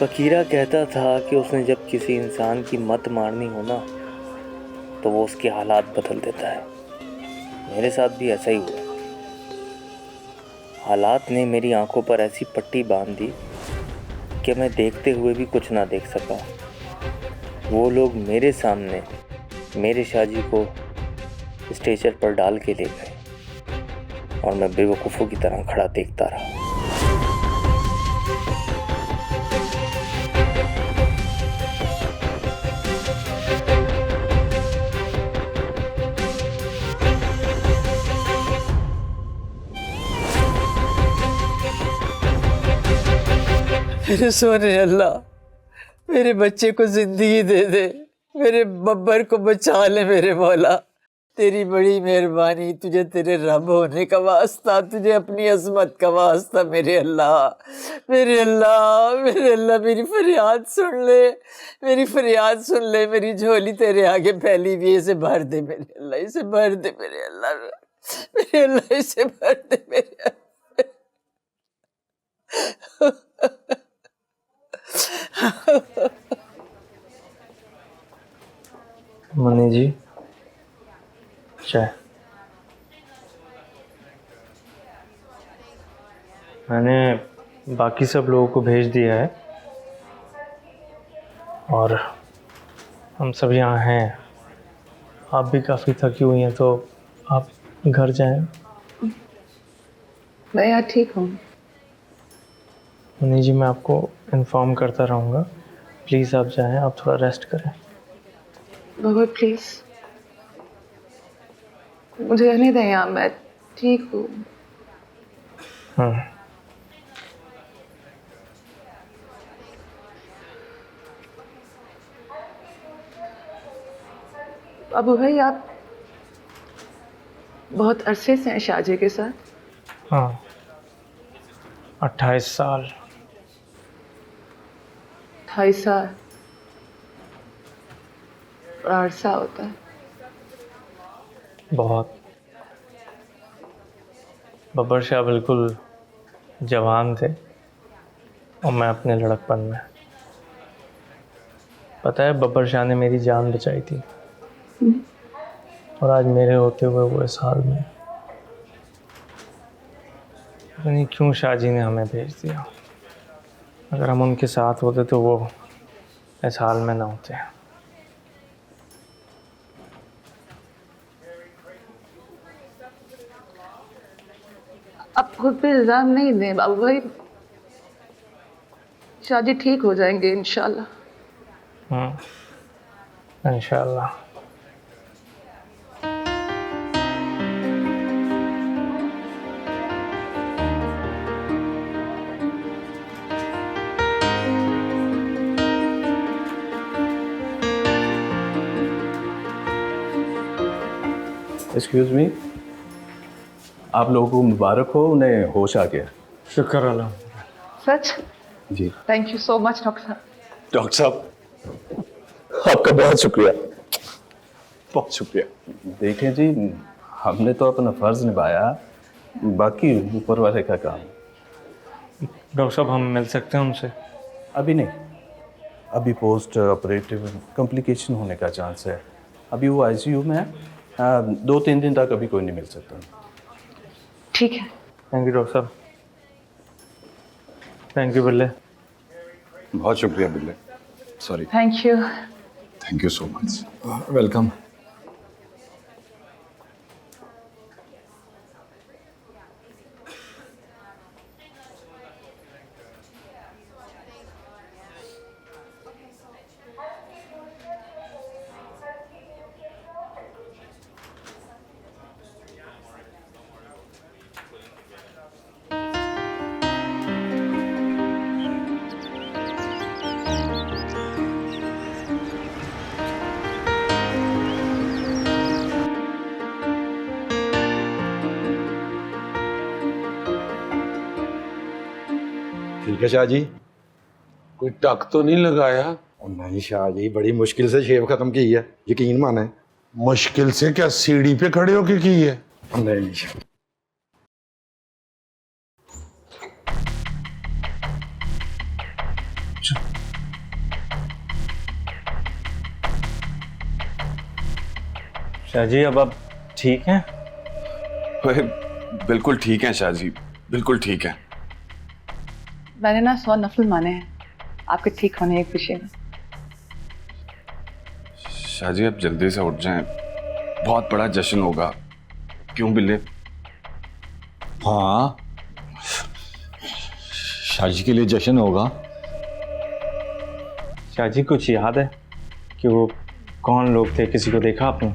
फकीरा कहता था कि उसने जब किसी इंसान की मत मारनी हो ना तो वो उसके हालात बदल देता है। मेरे साथ भी ऐसा ही हुआ। हालात ने मेरी आंखों पर ऐसी पट्टी बांध दी कि मैं देखते हुए भी कुछ ना देख सका। वो लोग मेरे सामने मेरे शाहजी को स्ट्रेचर पर डाल के ले गए और मैं बेवकूफ़ों की तरह खड़ा देखता रहा। मेरे सोने अल्लाह, मेरे बच्चे को जिंदगी दे दे, मेरे बब्बर को बचा ले मेरे मौला। तेरी बड़ी मेहरबानी, तुझे तेरे रब होने का वास्ता, तुझे अपनी अजमत का वास्ता मेरे अल्लाह, मेरे अल्लाह, मेरे अल्लाह, मेरी फरियाद सुन ले, मेरी फरियाद सुन ले। मेरी झोली तेरे आगे फैली हुई, इसे भर दे मेरे अल्लाह, इसे भर दे मेरे अल्लाह, मेरे अल्लाह, इसे भर दे मेरे अल्लाह। मनी जी, चाय। मैंने बाकी सब लोगों को भेज दिया है और हम सब यहाँ हैं। आप भी काफ़ी थकी हुई हैं तो आप घर जाएं। मैं यहाँ ठीक हूँ। मनी जी, मैं आपको इन्फॉर्म करता रहूँगा। प्लीज़ आप जाएं, आप थोड़ा रेस्ट करें। बाबा प्लीज मुझे रहने दें यहाँ, मैं ठीक हूँ। अबू भाई, आप बहुत अरसे से हैं शाहजी के साथ? हाँ, 28 साल। 28 साल बड़ा अरसा होता है। बहुत। बब्बर शाह बिल्कुल जवान थे और मैं अपने लड़कपन में। पता है, बब्बर शाह ने मेरी जान बचाई थी और आज मेरे होते हुए वो इस हाल में। पता नहीं क्यों शाहजी ने हमें भेज दिया। अगर हम उनके साथ होते तो वो इस हाल में ना होते। आप खुद पे इल्जाम नहीं दें बाबू भाई, शाहजी ठीक हो जाएंगे इंशाल्लाह। इंशाल्लाह। एक्सक्यूज़ मी, आप लोगों को मुबारक हो, उन्हें होश आ गया। शुक्र अल्लाह। सच? जी thank you so much doctor साहब। डॉक्टर साहब, आपका बहुत शुक्रिया, बहुत शुक्रिया। देखें जी, हमने तो अपना फ़र्ज़ निभाया, बाकी ऊपर वाले का काम। डॉक्टर साहब, हम मिल सकते हैं उनसे? अभी नहीं, अभी पोस्ट ऑपरेटिव कॉम्प्लिकेशन होने का चांस है। अभी वो आईसीयू में है। 2-3 दिन तक अभी कोई नहीं मिल सकता। ठीक है। थैंक यू डॉक्टर साहब। थैंक यू बिल्ले। बहुत शुक्रिया बिल्ले। Sorry. Thank you. Thank you so much. Welcome. ठीक है शाह जी। कोई टक तो नहीं लगाया? और नहीं शाह जी, बड़ी मुश्किल से शेव खत्म की है, यकीन माने। मुश्किल से क्या सीढ़ी पे खड़े होके की है? नहीं शाह। शाहजी अब आप ठीक हैं? वह बिल्कुल ठीक है शाहजी, बिल्कुल ठीक है। मैंने ना 100 नफल माने हैं आपके ठीक होने की खुशी में। शाहजी अब जल्दी से उठ जाएं, बहुत बड़ा जश्न होगा। क्यों बिल्ले? हाँ, शादी के लिए जश्न होगा। शाहजी कुछ याद है कि वो कौन लोग थे? किसी को देखा आपने?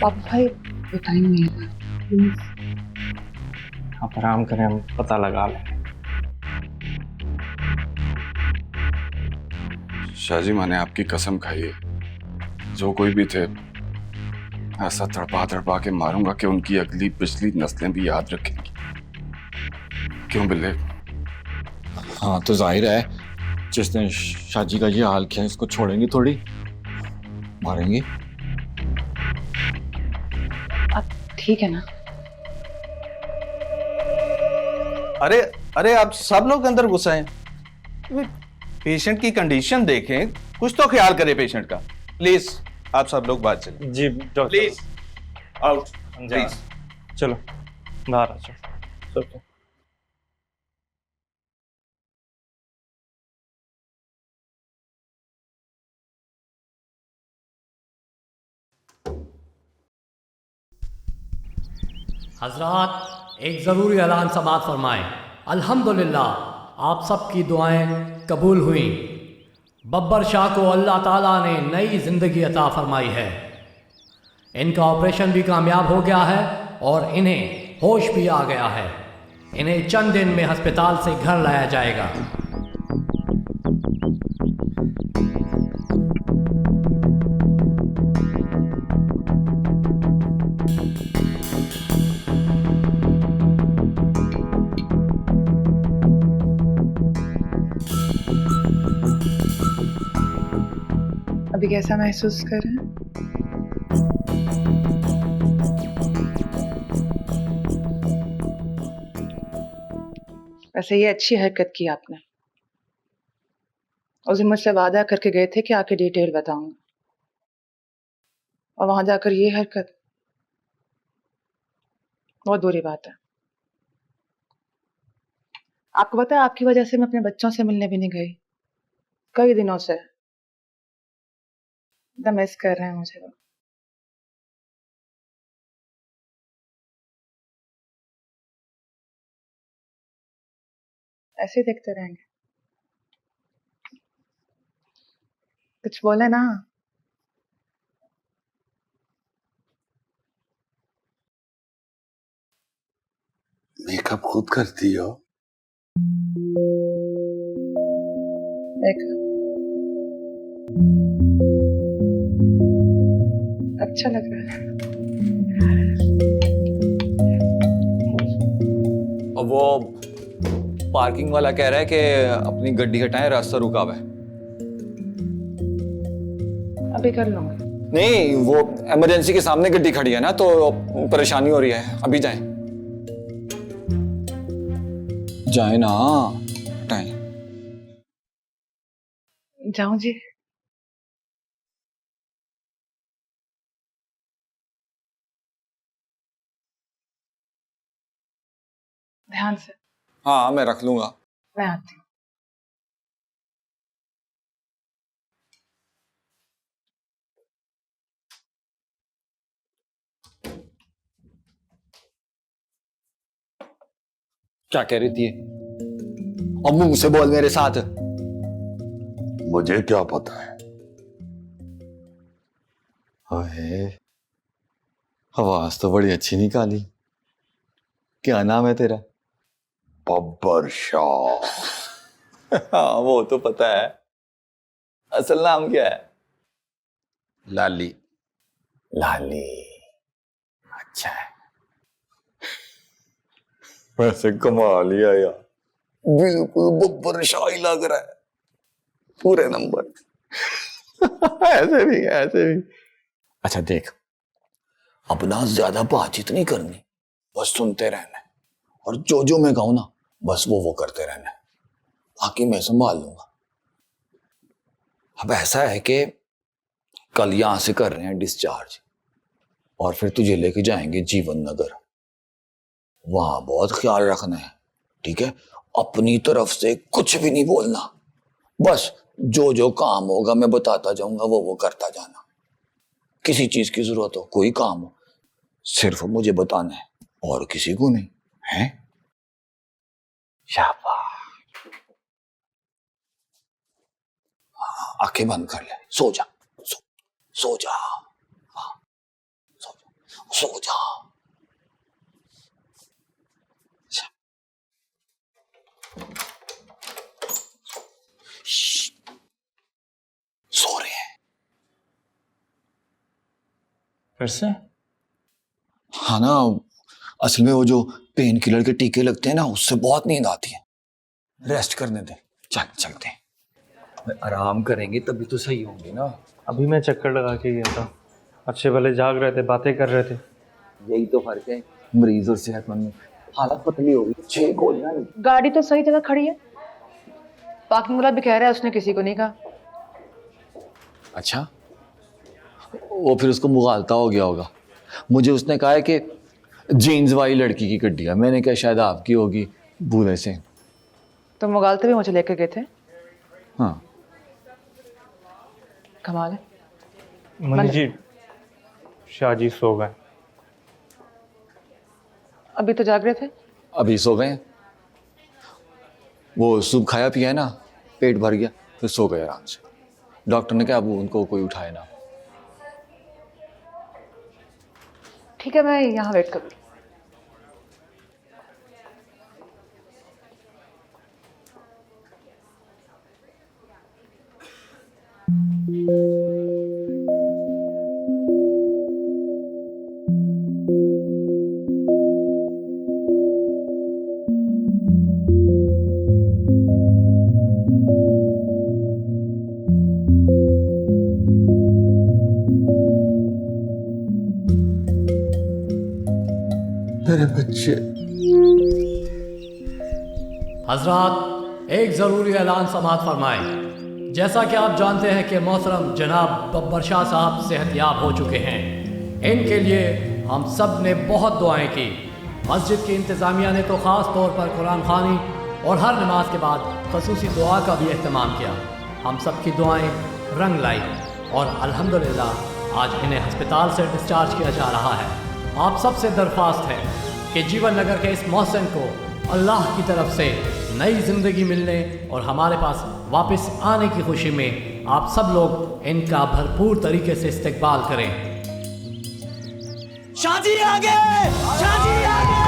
पापा भाई वो टाइम नहीं है प्लीज। आप आराम करें, हम पता लगा लें। शाहजी मैंने आपकी कसम खाई है, जो कोई भी थे ऐसा तड़पा तड़पा के मारूंगा कि उनकी अगली पिछली नस्लें भी याद रखेंगी। क्यों बिल्ले? हाँ तो जाहिर है जिसने शादी का ये हाल किया इसको छोड़ेंगे थोड़ी, मारेंगे। आप ठीक है ना? अरे अरे आप सब लोग अंदर घुस आए। पेशेंट की कंडीशन देखें, कुछ तो ख्याल करें पेशेंट का। प्लीज आप सब लोग बाहर चलें। जी डॉक्टर। Please out please. चलो बाहर आ जाओ सब। हजरात एक ज़रूरी ऐलान समाअत फरमाएँ। अल्हम्दुलिल्लाह आप सब की दुआएं कबूल हुई। बब्बर शाह को अल्लाह ताला ने नई ज़िंदगी अता फरमाई है। इनका ऑपरेशन भी कामयाब हो गया है और इन्हें होश भी आ गया है। इन्हें चंद दिन में अस्पताल से घर लाया जाएगा। अभी कैसा महसूस कर रहे हैं? वैसे ये अच्छी हरकत की आपने। उस दिन मुझसे वादा करके गए थे कि आके डिटेल बताऊंगा, और वहां जाकर ये हरकत, बहुत बुरी बात है। आपको पता है आपकी वजह से मैं अपने बच्चों से मिलने भी नहीं गई कई दिनों से। एकदम मिस कर रहे हैं मुझे वो। ऐसे ही देखते रहेंगे? कुछ बोले ना। मेकअप खुद करती हो? अच्छा लग रहा है। अब वो पार्किंग वाला कह रहा है कि अपनी गड्डी हटाएं, रास्ता रुका हुआ है। अभी कर लूंगा। नहीं, वो इमरजेंसी के सामने गड्डी खड़ी है ना, तो परेशानी हो रही है। अभी जाएं। जाए ना, हटाएं। जाऊं जी? ध्यान से। हाँ मैं रख लूंगा। मैं आती हूँ। क्या कह रही थी? अब मुंह से बोल मेरे साथ। मुझे क्या पता है। अरे आवाज तो बड़ी अच्छी निकाली। क्या नाम है तेरा? बब्बर शाह। हाँ वो तो पता है। असल नाम क्या है? लाली। लाली। अच्छा है। वैसे कमाल ही है यार, बिल्कुल बब्बर शाह ही लग रहा है। पूरे नंबर। ऐसे भी ऐसे भी। अच्छा देख, अब ना ज्यादा बातचीत नहीं करनी, बस सुनते रहना। और जो जो मैं कहूं ना बस वो करते रहना, बाकी मैं संभाल लूंगा। अब ऐसा है कि कल यहां से कर रहे हैं डिस्चार्ज और फिर तुझे लेके जाएंगे जीवन नगर। वहां बहुत ख्याल रखना है, ठीक है? अपनी तरफ से कुछ भी नहीं बोलना, बस जो जो काम होगा मैं बताता जाऊंगा, वो करता जाना। किसी चीज की जरूरत हो, कोई काम हो, सिर्फ मुझे बताना है और किसी को नहीं है। शाबाश, आंखें बंद कर ले, सो जा, सो जा, हाँ, सो जा। सो रहे हैं फिर से? हाँ ना, असल में वो जो पेन किलर के टीके लगते हैं ना, उससे बहुत नींद आती है। रेस्ट करने दे, चलते हैं। आराम करेंगे तभी तो सही होंगे ना। अभी मैं चक्कर लगा के गया था, अच्छे भले जाग रहे थे, बातें कर रहे थे। यही तो फर्क है मरीज और सेहतमंद में। हालत पतली होगी, 6 गोलियां। गाड़ी तो सही जगह खड़ी है, पार्किंग वाला भी कह रहा है उसने किसी को नहीं कहा। अच्छा, वो फिर उसको मुगालता हो गया होगा। मुझे उसने कहा है कि जीन्स वाली लड़की की गड्डी है। मैंने कहा शायद आपकी होगी, भूले से। तो मुगालते भी मुझे लेकर गए थे। हाँ, कमाल है। मनी जी, शाहजी सो गए। अभी तो जाग रहे थे। अभी सो गए। वो सूप खाया पिया है ना, पेट भर गया, फिर सो गए आराम से। डॉक्टर ने कहा अब उनको कोई उठाए ना। ठीक है, मैं यहाँ वेट करूँगी। मेरे बच्चे। हजरात, एक ज़रूरी ऐलान समाअत फरमाएं। जैसा कि आप जानते हैं कि मोहतरम जनाब बब्बर शाह साहब सेहतयाब हो चुके हैं। इनके लिए हम सब ने बहुत दुआएं की। मस्जिद की इंतज़ामिया ने तो ख़ास तौर पर कुरान ख़वानी और हर नमाज के बाद ख़ुसूसी दुआ का भी अहतमाम किया। हम सब की दुआएं रंग लाई और अल्हम्दुलिल्लाह आज इन्हें अस्पताल से डिस्चार्ज किया जा रहा है। आप सब से दरख्वास्त है कि जीवन नगर के इस मोहसिन को अल्लाह की तरफ से नई ज़िंदगी मिलने और हमारे पास वापस आने की खुशी में आप सब लोग इनका भरपूर तरीके से इस्तकबाल करें। शादी आगे, शादी आगे।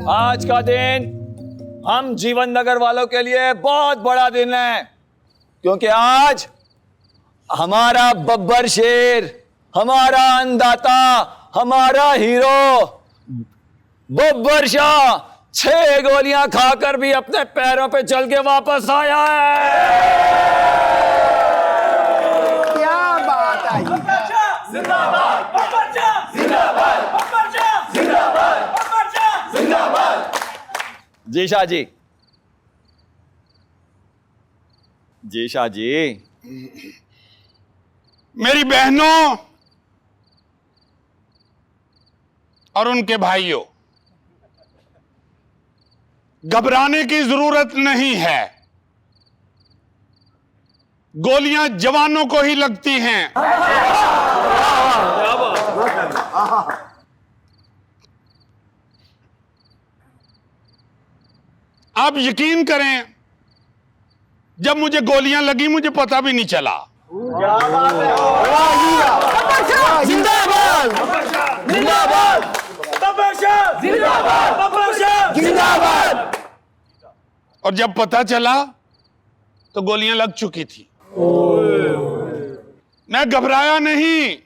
आज का दिन हम जीवन नगर वालों के लिए बहुत बड़ा दिन है, क्योंकि आज हमारा बब्बर शेर, हमारा अन्नदाता, हमारा हीरो बब्बर शाह 6 गोलियां खाकर भी अपने पैरों पे चल के वापस आया है। क्या बात आई। जिंदाबाद बब्बर शाह, जिंदाबाद बब्बर शाह, जिंदाबाद बब्बर शाह, जिंदाबाद। जी शाह जी, जी शाह जी। मेरी बहनों और उनके भाइयों, घबराने की जरूरत नहीं है। गोलियां जवानों को ही लगती हैं। आप यकीन करें, जब मुझे गोलियां लगी मुझे पता भी नहीं चला। जिंदाबाद जिंदाबाद जिंदाबाद। और जब पता चला तो गोलियां लग चुकी थी। मैं घबराया नहीं,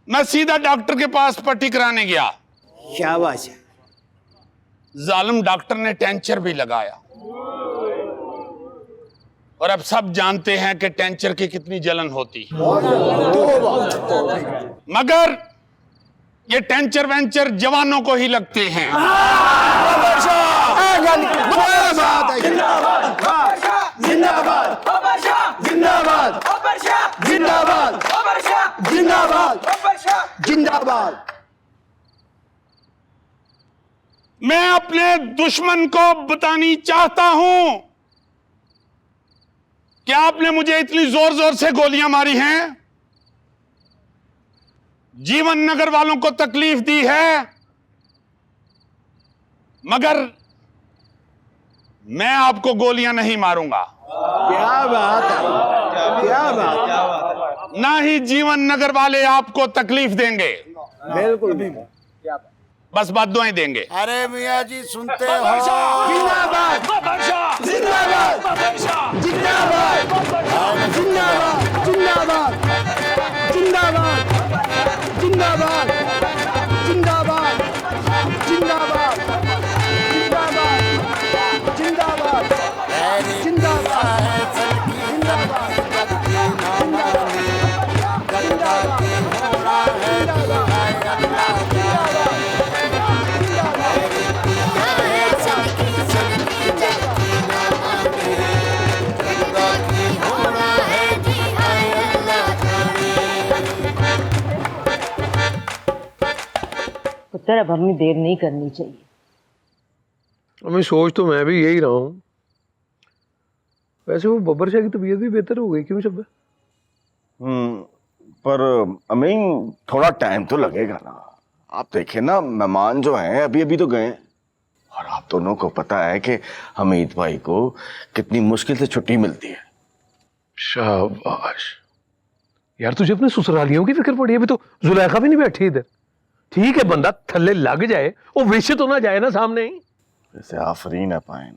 मैं सीधा डॉक्टर के पास पट्टी कराने गया। शाबाश है। जालिम डॉक्टर ने टेंचर भी लगाया, और अब सब जानते हैं कि टेंचर की कितनी जलन होती है। मगर ये टेंचर वेंचर जवानों को ही लगते हैं। मैं अपने दुश्मन को बतानी चाहता हूं कि आपने मुझे इतनी जोर जोर से गोलियां मारी हैं, जीवन नगर वालों को तकलीफ दी है, मगर मैं आपको गोलियां नहीं मारूंगा। क्या बात है, क्या बात है। ना ही जीवन नगर वाले आपको तकलीफ देंगे, बिल्कुल भी नहीं। बस बद्दुआएं देंगे। अरे मियाँ जी सुनते हो? जिंदाबाद जिंदाबाद जिंदाबाद जिंदाबाद जिंदाबाद जिंदाबाद जिंदाबाद जिंदाबाद जिंदाबाद जिंदाबाद जिंदाबाद पुत्र, अब हमें देर नहीं करनी चाहिए। मैं सोच तो मैं भी यही रहा हूँ। वैसे वो बब्बर शाह की तबीयत भी बेहतर हो गई, क्यों शब्द? पर अमीन थोड़ा टाइम तो लगेगा ना। आप देखें ना, मेहमान जो हैं अभी अभी तो गए, और आप दोनों को पता है कि हमीद भाई को कितनी मुश्किल से छुट्टी मिलती है। शाबाश यार, तुझे अपने ससुरालियों की फिक्र पड़ी है। अभी तो जुलेखा भी नहीं बैठी इधर। ठीक है, बंदा थल्ले लग जाए, वो विषय तो ना जाए ना सामने ही। वैसे आफरीन है पाइन,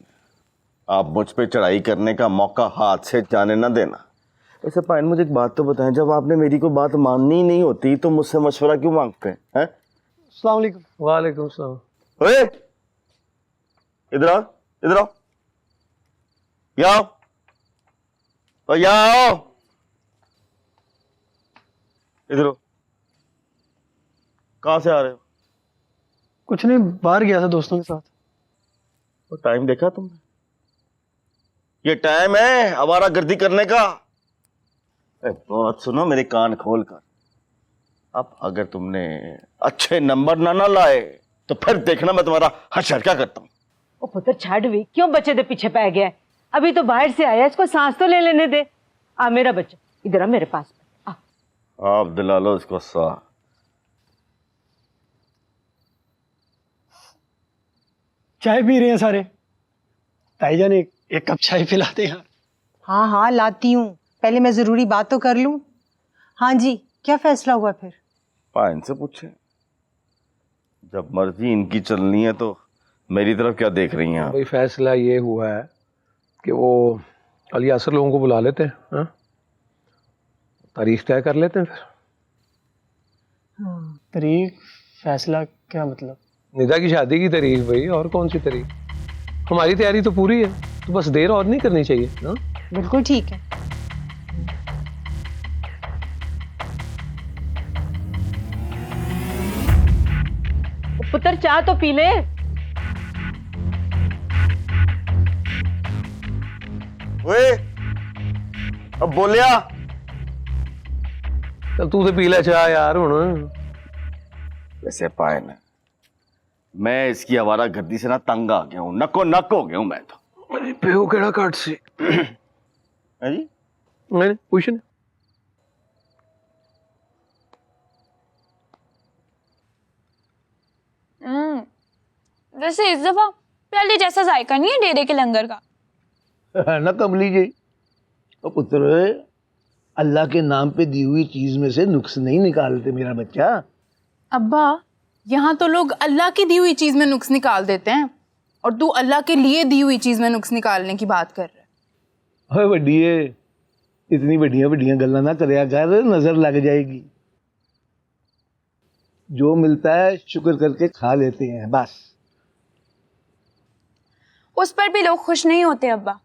आप मुझ पे चढ़ाई करने का मौका हाथ से जाने ना देना। वैसे पाइन, मुझे एक बात तो बताएं, जब आपने मेरी कोई बात माननी ही नहीं होती तो मुझसे मशवरा क्यों मांगते हैं? अस्सलाम वालेकुम। वालेकुम सलाम। ओए इधर आओ, इधर आओ, यहाँ आओ, और यहाँ आओ, इधर आओ। कहाँ से आ रहे हो? कुछ नहीं, बाहर गया था दोस्तों के साथ। वो टाइम देखा तुमने? ये टाइम है आवारा गर्दी करने का। बात सुनो मेरे कान खोल कर। अब अगर तुमने अच्छे नंबर ना लाए तो फिर देखना मैं तुम्हारा हशर क्या करता हूँ। ओ पुत्र छाड़ भी, क्यों बच्चे दे पीछे पै गया? अभी तो बाहर से आया, इसको सांस तो ले लेने दे। आ मेरा बच्चा, इधर आ मेरे पास। आप दिला लो इसको सा। चाय पी रहे हैं सारे। ताईजान एक कप चाय पिलाते हैं। हाँ हाँ लाती हूँ, पहले मैं जरूरी बात तो कर लूँ। हाँ जी, क्या फैसला हुआ फिर? पाइन से पूछे, जब मर्जी इनकी चलनी है तो मेरी तरफ क्या देख रही हैं? भाई फैसला ये हुआ है कि वो अली असर लोगों को बुला लेते हैं, हाँ? तारीख तय कर लेते हैं फिर। तारीख? फैसला क्या मतलब? निदा की शादी की तारीख भाई, और कौन सी तारीख? हमारी तैयारी तो पूरी है, तो बस देर और नहीं करनी चाहिए ना? बिल्कुल ठीक है। पुत्र चाय तो पी ले। ओए, अब बोलिया। चल तू तो पी ले चाय यार हुण। वैसे पाइन, मैं इसकी आवारागर्दी से ना तंग आ गया हूं, नको नक हो गया हूं मैं तो। अरे प्यो केड़ा काट से है जी मैंने कुछ नहीं। वैसे इस दफा पहले जैसा जायका नहीं है डेरे के लंगर का। ना कमली जी, तो पुत्र अल्लाह के नाम पे दी हुई चीज में से नुक्स नहीं निकालते मेरा बच्चा। अब्बा, यहाँ तो लोग अल्लाह की दी हुई चीज में नुक्स निकाल देते हैं और तू अल्लाह के लिए दी हुई चीज में नुक्स निकालने की बात कर रहा है। ओए वड्डिए, इतनी बढ़िया बढ़िया गल्ला ना करया कर, नजर लग जाएगी। जो मिलता है शुक्र करके खा लेते हैं बस। उस पर भी लोग खुश नहीं होते अब्बा।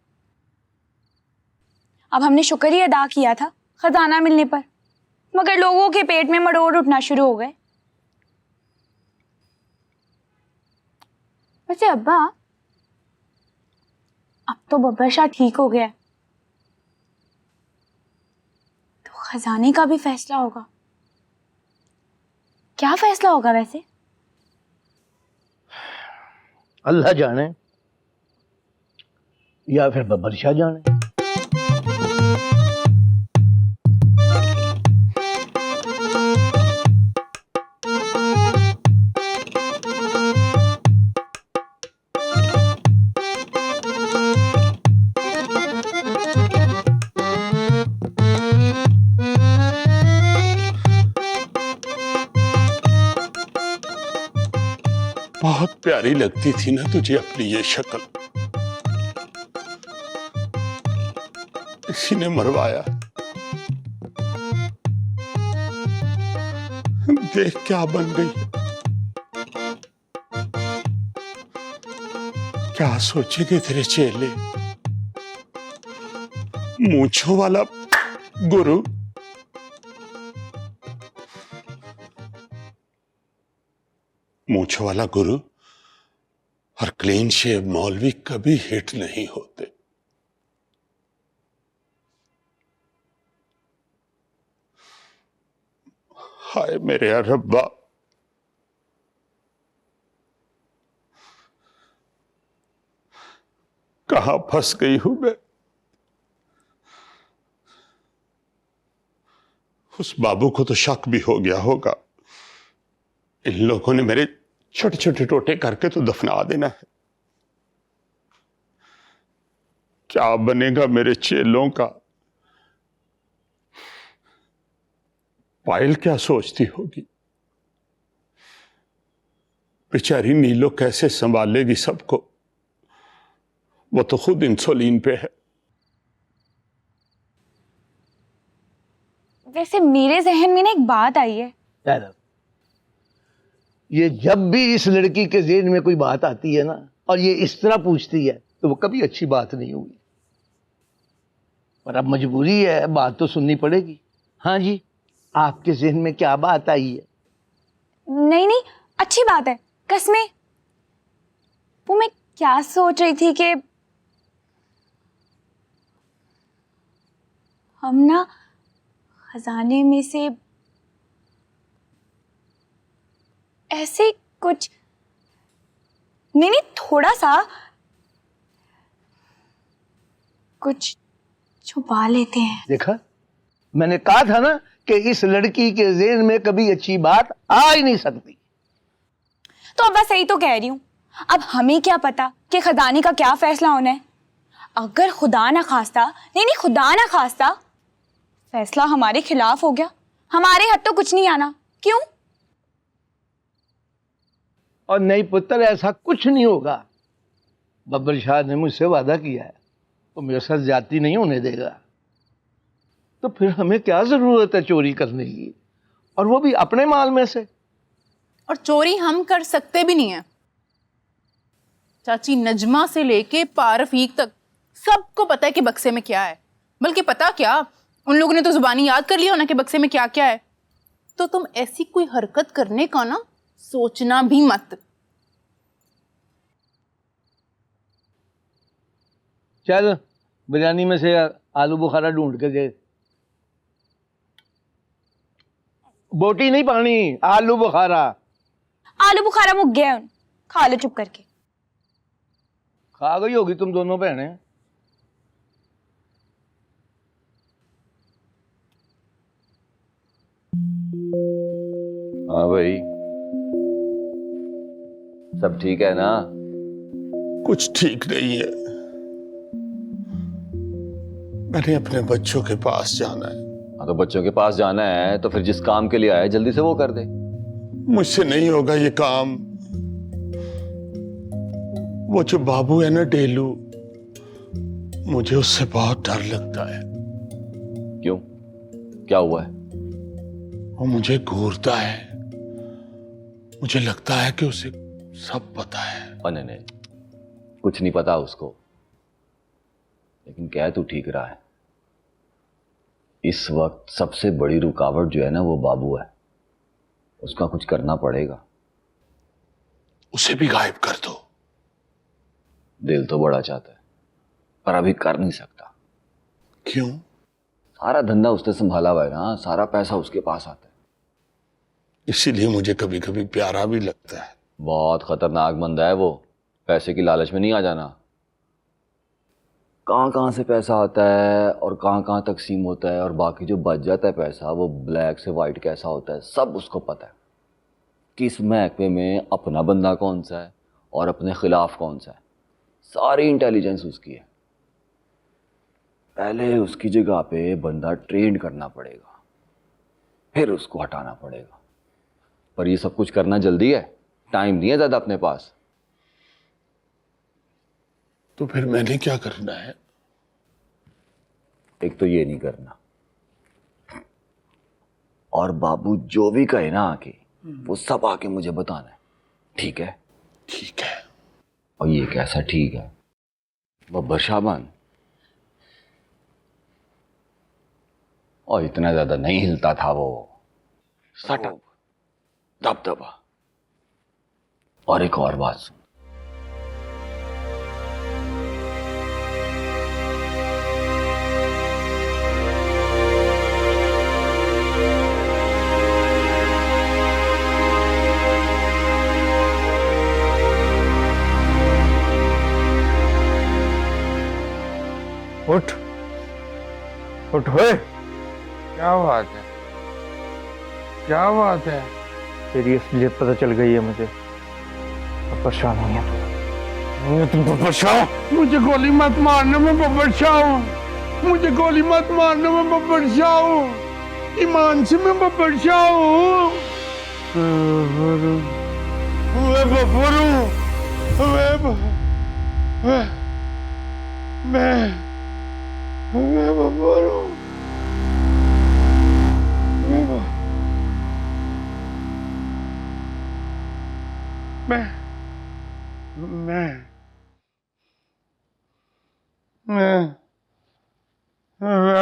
अब हमने शुक्र ही अदा किया था खजाना मिलने पर, मगर लोगों के पेट में मरोड़ उठना शुरू हो गए। वैसे अब्बा, अब तो बब्बर शाह ठीक हो गया, तो खजाने का भी फैसला होगा। क्या फैसला होगा वैसे? अल्लाह जाने या फिर बब्बर शाह जाने। बहुत प्यारी लगती थी ना तुझे अपनी ये शक्ल, इसी ने मरवाया। देख क्या बन गई, क्या सोचेंगे तेरे चेले। मूंछों वाला गुरु, मूंछों वाला गुरु और क्लीन शेव मौलवी कभी हिट नहीं होते। हाय मेरे रब्बा, कहां फंस गई हूं मैं। उस बाबू को तो शक भी हो गया होगा, इन लोगों ने मेरे छोटे छोटे टोटे करके तो दफना देना है। क्या बनेगा मेरे चेलों का। पायल क्या सोचती होगी, बेचारी नीलो कैसे संभालेगी सबको, वो तो खुद इंसुलिन पे है। वैसे मेरे जहन में ना एक बात आई है। ये जब भी इस लड़की के ज़हन में कोई बात आती है ना, और ये इस तरह पूछती है, तो वो कभी अच्छी बात नहीं हुई। पर अब मजबूरी है, बात तो सुननी पड़ेगी। हाँ जी, आपके ज़हन में क्या बात आई है? नहीं नहीं, अच्छी बात है, कसमें। वो मैं क्या सोच रही थी कि हम ना खजाने में से ऐसे कुछ नहीं नहीं, थोड़ा सा कुछ छुपा लेते हैं। देखा, मैंने कहा था ना कि इस लड़की के ज़हन में कभी अच्छी बात आ ही नहीं सकती। तो अब बस सही तो कह रही हूं। अब हमें क्या पता कि खजाने का क्या फैसला होना है। अगर खुदा ना खास्ता, नहीं नहीं खुदा ना खास्ता, फैसला हमारे खिलाफ हो गया, हमारे हाथ तो कुछ नहीं आना। क्यों? और नहीं पुत्र, ऐसा कुछ नहीं होगा। बब्बर शाह ने मुझसे वादा किया है, वो मेरे साथ ज्यादती नहीं होने देगा। तो फिर हमें क्या जरूरत है चोरी करने की, और वो भी अपने माल में से। और चोरी हम कर सकते भी नहीं है। चाची नजमा से लेके पारफीक तक सबको पता है कि बक्से में क्या है। बल्कि पता क्या, उन लोगों ने तो जुबानी याद कर लिया ना कि बक्से में क्या क्या है। तो तुम ऐसी कोई हरकत करने का ना सोचना भी मत। चल बिरयानी में से आलू बुखारा ढूंढ के दे। बोटी नहीं पानी, आलू बुखारा। आलू बुखारा मुक गया। खा लो चुप करके। खा गई होगी तुम दोनों बहनें। हाँ भाई, सब ठीक है ना? कुछ ठीक नहीं है। मैंने अपने बच्चों के पास जाना है। हाँ तो बच्चों के पास जाना है तो फिर जिस काम के लिए आया जल्दी से वो कर दे। मुझसे नहीं होगा ये काम। वो जो बाबू है ना डेलू, मुझे उससे बहुत डर लगता है। क्यों, क्या हुआ है? वो मुझे घूरता है। मुझे लगता है कि उसे सब पता है। नहीं नहीं, कुछ नहीं पता उसको, लेकिन कह तू ठीक रहा है। इस वक्त सबसे बड़ी रुकावट जो है ना वो बाबू है। उसका कुछ करना पड़ेगा। उसे भी गायब कर दो। दिल तो बड़ा चाहता है पर अभी कर नहीं सकता। क्यों? सारा धंधा उसने संभाला हुआ है ना, सारा पैसा उसके पास आता है। इसीलिए मुझे कभी कभी प्यारा भी लगता है। बहुत खतरनाक बंदा है वो, पैसे की लालच में नहीं आ जाना। कहाँ कहाँ से पैसा आता है और कहाँ कहाँ तकसीम होता है, और बाकी जो बच जाता है पैसा वो ब्लैक से वाइट कैसा होता है सब उसको पता है। किस महकमे में अपना बंदा कौन सा है और अपने खिलाफ कौन सा है, सारी इंटेलिजेंस उसकी है। पहले उसकी जगह पे बंदा ट्रेन करना पड़ेगा, फिर उसको हटाना पड़ेगा। पर ये सब कुछ करना जल्दी है, टाइम नहीं है ज्यादा अपने पास। तो फिर मैंने क्या करना है? एक तो ये नहीं करना, और बाबू जो भी कहे ना आके वो सब आके मुझे बताना है, ठीक है? ठीक है। और ये कैसा ठीक है? बब्बर शाबान, और इतना ज्यादा नहीं हिलता था वो। सटअप, दबदबा। और एक और बात सुन, उठ उठ होए। क्या बात है, क्या बात है? तेरी असलियत पता चल गई है मुझे। अब परेशान नहीं है तुम बब्बर शाह। मुझे गोली मत मारने में बब्बर शाह हूँ। मुझे गोली मत मारने में बब्बर शाह हूँ। ईमान से मैं बब्बर शाह हूँ। मैं बब्बर हूँ। मैं बब्बर हूँ। मैं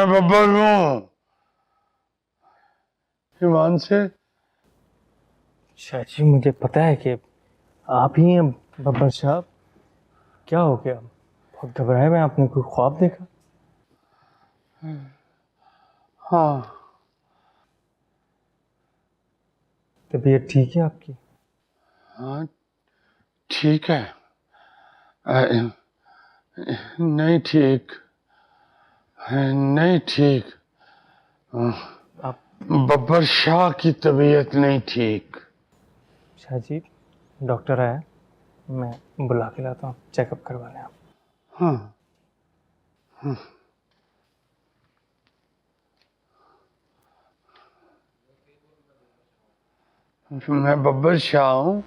बब्बर हूँ। ईमान से। चाची मुझे पता है कि आप ही हैं बब्बर साहब। क्या हो गया, बहुत घबराए में? आपने कोई ख्वाब देखा? हाँ। तबीयत ठीक है आपकी? हाँ ठीक है। नहीं ठीक, नहीं ठीक। आप बब्बर शाह की तबीयत नहीं ठीक। शाह जी, डॉक्टर आया, मैं बुला के लाता हूँ, चेकअप करवाने आप। हाँ हाँ। मैं बब्बर शाह हूँ।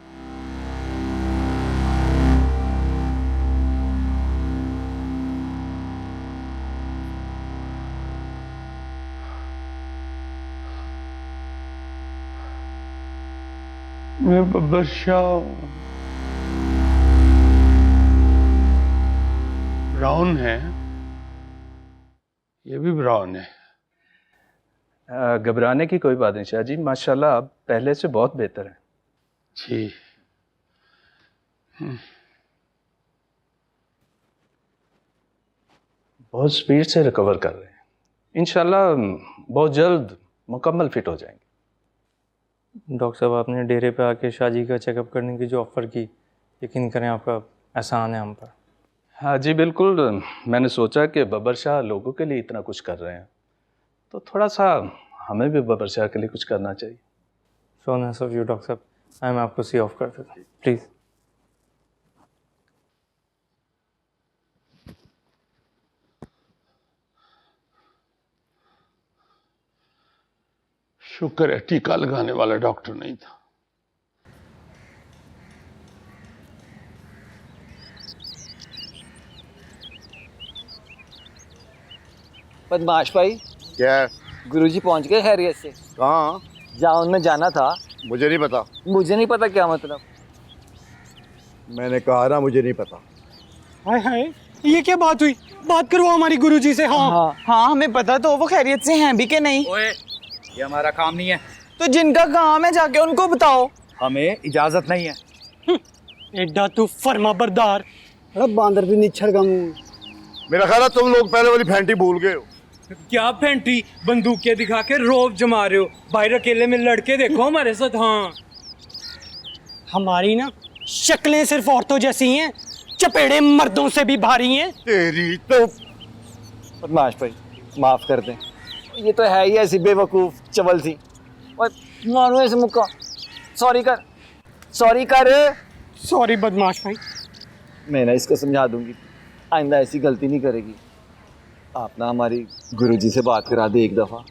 मैं बब्बर शाह हूँ। ब्राउन है, ये भी ब्राउन है। घबराने की कोई बात नहीं शाह जी, माशाल्लाह आप पहले से बहुत बेहतर हैं। जी। बहुत स्पीड से रिकवर कर रहे हैं। इंशाल्लाह बहुत जल्द मुकम्मल फिट हो जाएंगे। डॉक्टर साहब, आपने डेरे पे आके शाह जी का चेकअप करने की जो ऑफ़र की, यकीन करें आपका एहसान है हम पर। हाँ जी बिल्कुल, मैंने सोचा कि बब्बर शाह लोगों के लिए इतना कुछ कर रहे हैं तो थोड़ा सा हमें भी बब्बर शाह के लिए कुछ करना चाहिए। So nice of you doctor साहब, मैं आपको सी ऑफ कर देता हूँ प्लीज़। शुक्र है टीका लगाने वाला डॉक्टर नहीं था। बदमाश भाई, क्या है? गुरुजी पहुंच गए खैरियत से? कहाँ? जहाँ उनमें जाना था। मुझे नहीं पता। मुझे नहीं पता क्या मतलब? मैंने कहा ना मुझे नहीं पता। हाय हाय, ये क्या बात हुई? बात करो हमारी गुरुजी से। हाँ हाँ हमें पता तो वो खैरियत से हैं भी के नहीं। ओए, ये हमारा काम नहीं है। तो जिनका काम है जाके उनको बताओ। हमें इजाजत नहीं है। एडा तू फर्मा बरदार। अरे बांदर भी निछड़ का मुंह। मेरा ख्याल है तुम लोग पहले वाली फैंटी भूल गए हो। क्या फैंटी? बंदूकें दिखा के रोब जमा रहे हो? बाहर अकेले में लड़के देखो हमारे साथ। हाँ, हमारी ना शक्लें सिर्फ औरतों जैसी हैं, चपेड़े मर्दों से भी भारी हैं। तेरी तो। बदमाश भाई माफ कर दें, ये तो है ही ऐसी बेवकूफ चवल सी। और मारो ऐसे मुक्का। सॉरी कर, सॉरी कर। सॉरी बदमाश भाई। मैं ना इसको समझा दूंगी, आइंदा ऐसी गलती नहीं करेगी। आप ना हमारी गुरुजी से बात करा दे एक दफा।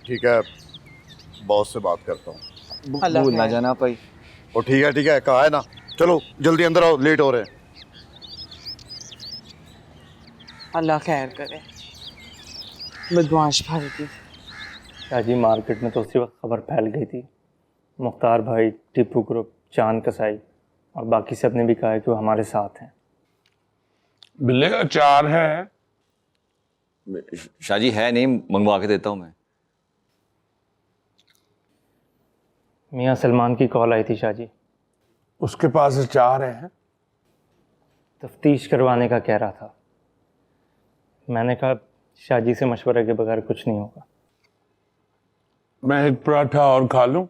ठीक है, बॉस से बात करता हूँ। भूल ना जाना भाई। ओ ठीक है, कहा है ना। चलो जल्दी अंदर आओ, लेट हो रहे हैं। अल्लाह खैर करे। बदमाश भाई की शाह जी, मार्केट में तो उसी वक्त खबर फैल गई थी। मुख्तार भाई, टिप्पू ग्रुप, चांद कसाई और बाकी सब ने भी कहा है कि वो हमारे साथ हैं। बिल्ले का अचार है? शाह जी है नहीं, मंगवा के देता हूँ मैं। मियाँ सलमान की कॉल आई थी शाह जी। उसके पास अचार है? तफ्तीश करवाने का कह रहा था। मैंने कहा शाह जी से मशवरे के बगैर कुछ नहीं होगा। मैं एक पराठा और खा लूं?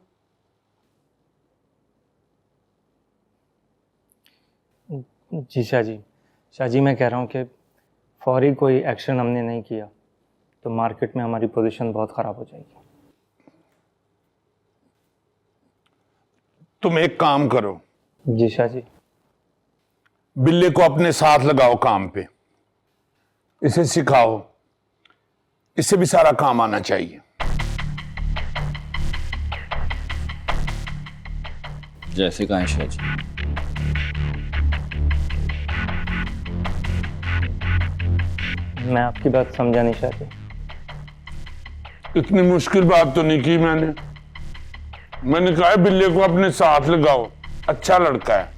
जी शाह जी। शाह जी, मैं कह रहा हूँ कि फौरी कोई एक्शन हमने नहीं किया तो मार्केट में हमारी पोजीशन बहुत ख़राब हो जाएगी। तुम एक काम करो। जी शाह जी। बिल्ले को अपने साथ लगाओ काम पे, इसे सिखाओ, इससे भी सारा काम आना चाहिए। जैसे कहें शाह जी। मैं आपकी बात समझा नहीं शाह जी। इतनी मुश्किल बात तो नहीं की मैंने कहा है बिल्ले को अपने साथ लगाओ, अच्छा लड़का है।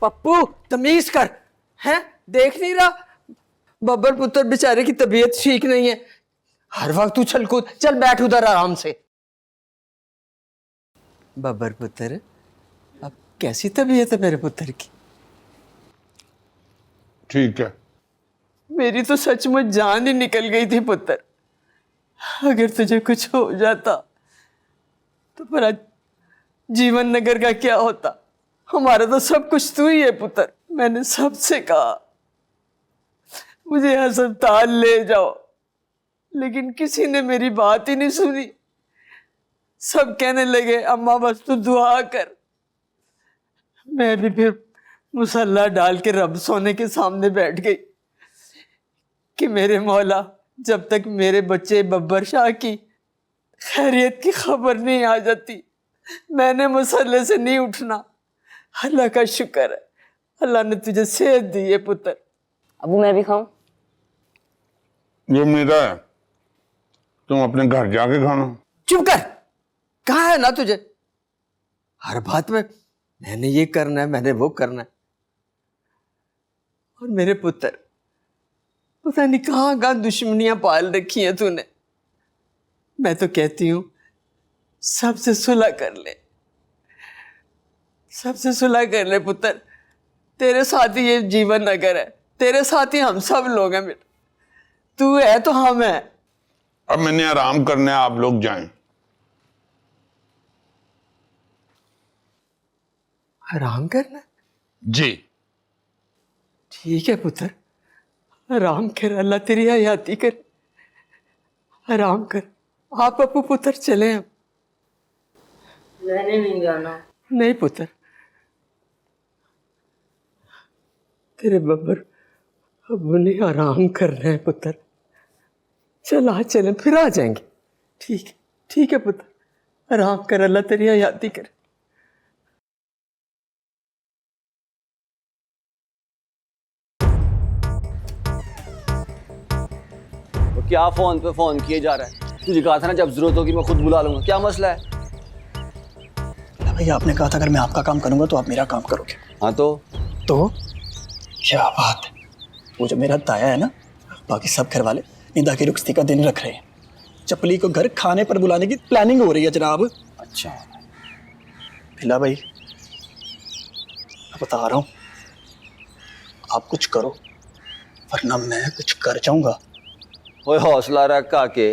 पप्पू तमीज कर, हैं? देख नहीं रहा बब्बर पुत्र बेचारे की तबीयत ठीक नहीं है, हर वक्त तू छल कूद। चल बैठ उधर आराम से। बब्बर पुत्र, अब कैसी तबीयत है मेरे पुत्र की? ठीक है। मेरी तो सचमुच जान ही निकल गई थी पुत्र। अगर तुझे कुछ हो जाता तो भला जीवन नगर का क्या होता? हमारा तो सब कुछ तू ही है पुत्र। मैंने सबसे कहा मुझे अस्पताल ले जाओ, लेकिन किसी ने मेरी बात ही नहीं सुनी। सब कहने लगे अम्मा बस तू दुआ कर। मैं भी फिर मुसल्ला डाल के रब सोने के सामने बैठ गई कि मेरे मौला, जब तक मेरे बच्चे बब्बर शाह की खैरियत की खबर नहीं आ जाती मैंने मुसल्ले से नहीं उठना। अल्लाह का शुक्र है, अल्लाह ने तुझे सेहत दी है पुत्र। अबू मैं भी खाऊं? ये मेरा है, तुम अपने घर जाके खाना। चुप कर, कहा है ना तुझे हर बात में मैंने ये करना है, मैंने वो करना है। और मेरे पुत्र, पता नहीं कहाँ कहाँ दुश्मनियां पाल रखी हैं तूने। मैं तो कहती हूं सबसे सुलह कर ले, सबसे सुलह कर ले पुत्र। तेरे साथ ही ये जीवन नगर है, तेरे साथ ही हम सब लोग हैं बेटा। तू है तो हम हैं। अब मैंने आराम करना है, आप लोग जाएं। आराम करना? जी। ठीक है पुत्र, आराम कर, अल्लाह तेरी हयाती कर, आराम कर। आप अपू पुत्र चले हम। मैंने नहीं जाना। नहीं पुत्र, तेरे बब्बर अब नहीं आराम कर रहे हैं पुत्र। चल आज चलें, फिर आ जाएंगे। ठीक है पुत्र, आराम कर, अल्लाह तेरी हयाती कर। तो क्या फोन पे फोन किए जा रहा है? तुझे कहा था ना जब जरूरत होगी मैं खुद बुला लूंगा। क्या मसला है? भैया आपने कहा था अगर मैं आपका काम करूंगा तो आप मेरा काम करोगे। हाँ तो क्या बात है। वो जो मेरा ताया है ना, बाकी सब घर वाले निदा की रुखसती का दिन रख रहे हैं। चपली को घर खाने पर बुलाने की प्लानिंग हो रही है जनाब। अच्छा भिला भाई, मैं बता रहा हूँ, आप कुछ करो वरना मैं कुछ कर जाऊंगा। ओए हौसला रख काके,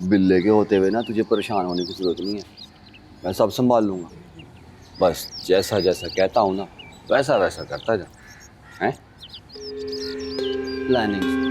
बिल्ले के होते हुए ना तुझे परेशान होने की जरूरत नहीं है। मैं सब संभाल लूंगा। बस जैसा जैसा कहता हूँ ना वैसा वैसा करता जा। हैं? प्लानिंग